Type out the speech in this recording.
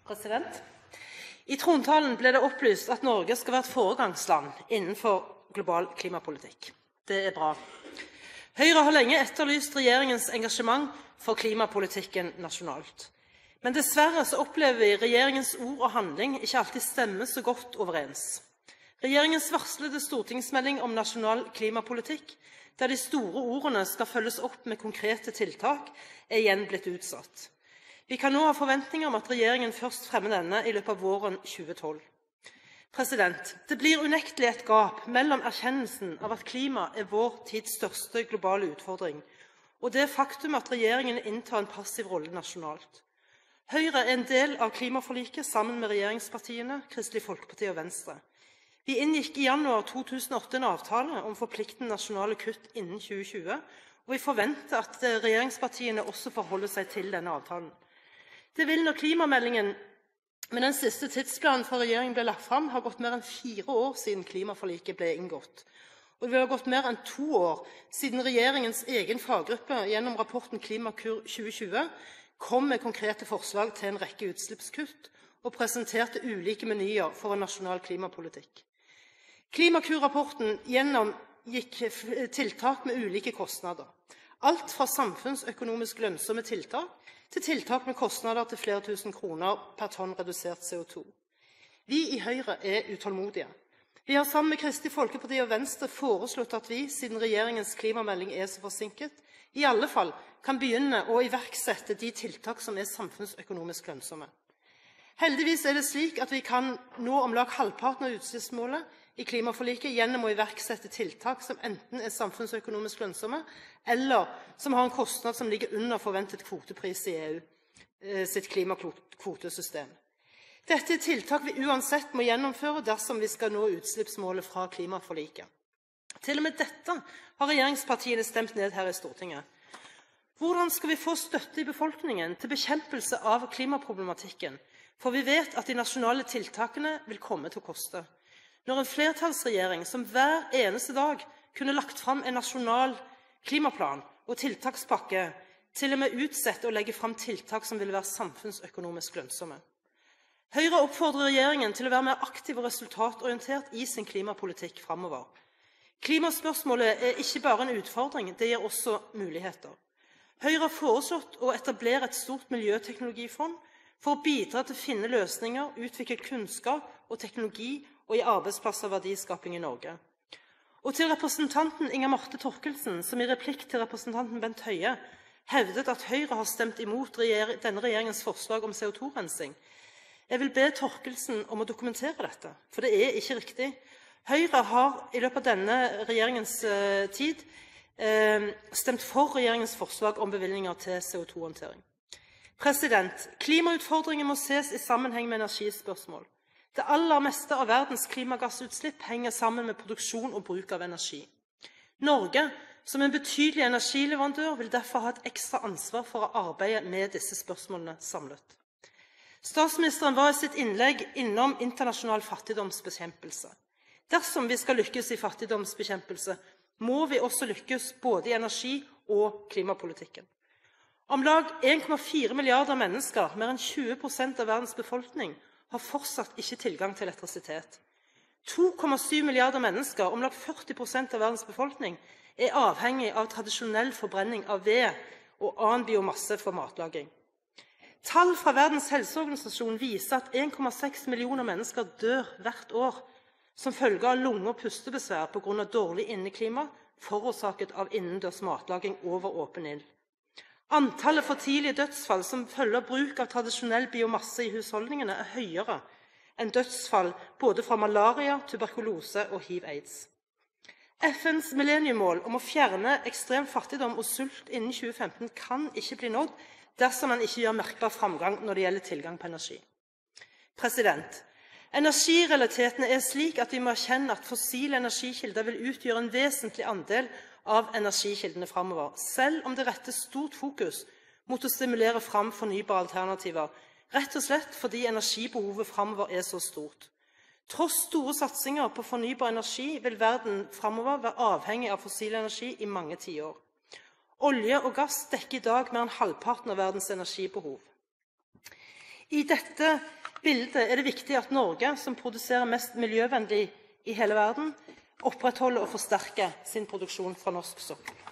President. I trontalen ble det opplyst at Norge skal være et foregangsland innenfor global klimapolitikk. Det er bra. Høyre har lenge etterlyst regjeringens engasjement for klimapolitikken nasjonalt. Men dessverre så opplever vi regjeringens ord og handling ikke alltid stemmer så godt overens. Regjeringens varslede stortingsmelding om nasjonal klimapolitikk, der de store ordene skal følges opp med konkrete tiltak, er igjen blitt utsatt. Vi kan nå ha forventninger om at regjeringen først fremmer denne i løpet av våren 2012. Det blir unektelig et gap mellom erkjennelsen av at klima er vår tids største globale utfordring, og det faktum at regjeringen inntar en passiv rolle nasjonalt. Høyre er en del av klimaforliket sammen med regjeringspartiene, Kristelig Folkeparti og Venstre. Vi inngikk i januar 2008 en avtale om forpliktende nasjonale kutt innen 2020, og vi forventer at regjeringspartiene også forholder seg til denne avtalen. Det vil når klimameldingen med den siste tidsplanen fra regjeringen ble lagt frem, har gått mer enn 4 år siden klimaforliket ble inngått. Og det vil ha gått mer enn 2 år siden regjeringens egen faggruppe gjennom rapporten Klimakur 2020 kom med konkrete forslag til en rekke utslippskutt og presenterte ulike menyer for en nasjonal klimapolitikk. Klimakur-rapporten gjennomgikk tiltak med ulike kostnader. Alt fra samfunnsøkonomisk lønnsomme tiltak til tiltak med kostnader til flere tusen kroner per tonn redusert CO2. Vi i Høyre er utålmodige. Vi har sammen med Kristelig Folkeparti og Venstre foreslått at vi, siden regjeringens klimamelding er så forsinket, i alle fall kan begynne å iverksette de tiltak som er samfunnsøkonomisk lønnsomme. Heldigvis er det slik at vi kan nå om lag halvparten av utslippsmålet i klimaforliket gjennom å iverksette tiltak som enten er samfunnsøkonomisk lønnsomme, eller som har en kostnad som ligger under forventet kvotepris i EU sitt klimakvotesystem. Dette er tiltak vi uansett må gjennomføre dersom vi skal nå utslippsmålet fra klimaforliket. Til og med dette har regjeringspartiene stemt ned her i Stortinget. Hvordan skal vi få støtte i befolkningen til bekjempelse av klimaproblematikken? For vi vet at de nasjonale tiltakene vil komme til å koste. Når en flertallsregjering som hver eneste dag kunne lagt frem en nasjonal klimaplan og tiltakspakke, til og med utsette å legge frem tiltak som vil være samfunnsøkonomisk lønnsomme. Høyre oppfordrer regjeringen til å være mer aktiv og resultatorientert i sin klimapolitikk fremover. Klimaspørsmålet er ikke bare en utfordring, det gir også muligheter. Høyre har foreslått å etablere et stort miljøteknologifond for å bidra til å finne løsninger, utvikle kunnskap og teknologi og i arbeidsplasser og verdiskaping i Norge. Og til representanten Inga Marte Thorkildsen, som i replikk til representanten Bent Høie hevdet at Høyre har stemt imot denne regjeringens forslag om CO2-rensing. Jeg vil be Thorkildsen om å dokumentere dette, for det er ikke riktig. Høyre har i løpet av denne regjeringens tid stemt for regjeringens forslag om bevilgninger til CO2-håndtering. Klimautfordringen må ses i sammenheng med energispørsmål. Det aller meste av verdens klimagassutslipp henger sammen med produksjon og bruk av energi. Norge, som en betydelig energileverandør, vil derfor ha et ekstra ansvar for å arbeide med disse spørsmålene samlet. Statsministeren var i sitt innlegg innom internasjonal fattigdomsbekjempelse. Dersom vi skal lykkes i fattigdomsbekjempelse, må vi også lykkes både i energi- og klimapolitikken. Om lag 1,4 milliarder mennesker, mer enn 20% av verdens befolkning, har fortsatt ikke tilgang til elektrisitet. 2,7 milliarder mennesker, om lag 40% av verdens befolkning, er avhengig av tradisjonell forbrenning av ved og annen biomasse for matlaging. Tall fra Verdens helseorganisasjon viser at 1,6 millioner mennesker dør hvert år som følge av lunge- og pustebesvær på grunn av dårlig inneklima, forårsaket av innendørs matlaging over åpen ild. Antallet for tidlige dødsfall som følger bruk av tradisjonell biomasse i husholdningene er høyere enn dødsfall både fra malaria, tuberkulose og HIV-AIDS. FNs millenniummål om å fjerne ekstrem fattigdom og sult innen 2015 kan ikke bli nådd dersom man ikke gjør merkbar framgang når det gjelder tilgang på energi. Energirealitetene er slik at vi må erkjenne at fossile energikilder vil utgjøre en vesentlig andel av energikildene fremover, selv om det rettes stort fokus mot å stimulere frem fornybare alternativer, rett og slett fordi energibehovet fremover er så stort. Tross store satsinger på fornybar energi vil verden fremover være avhengig av fossil energi i mange tiår. Olje og gass dekker i dag mer enn halvparten av verdens energibehov. I dette bildet er det viktig at Norge, som produserer mest miljøvennlig i hele verden, opprettholder og forsterker sin produksjon fra norsk sokkel.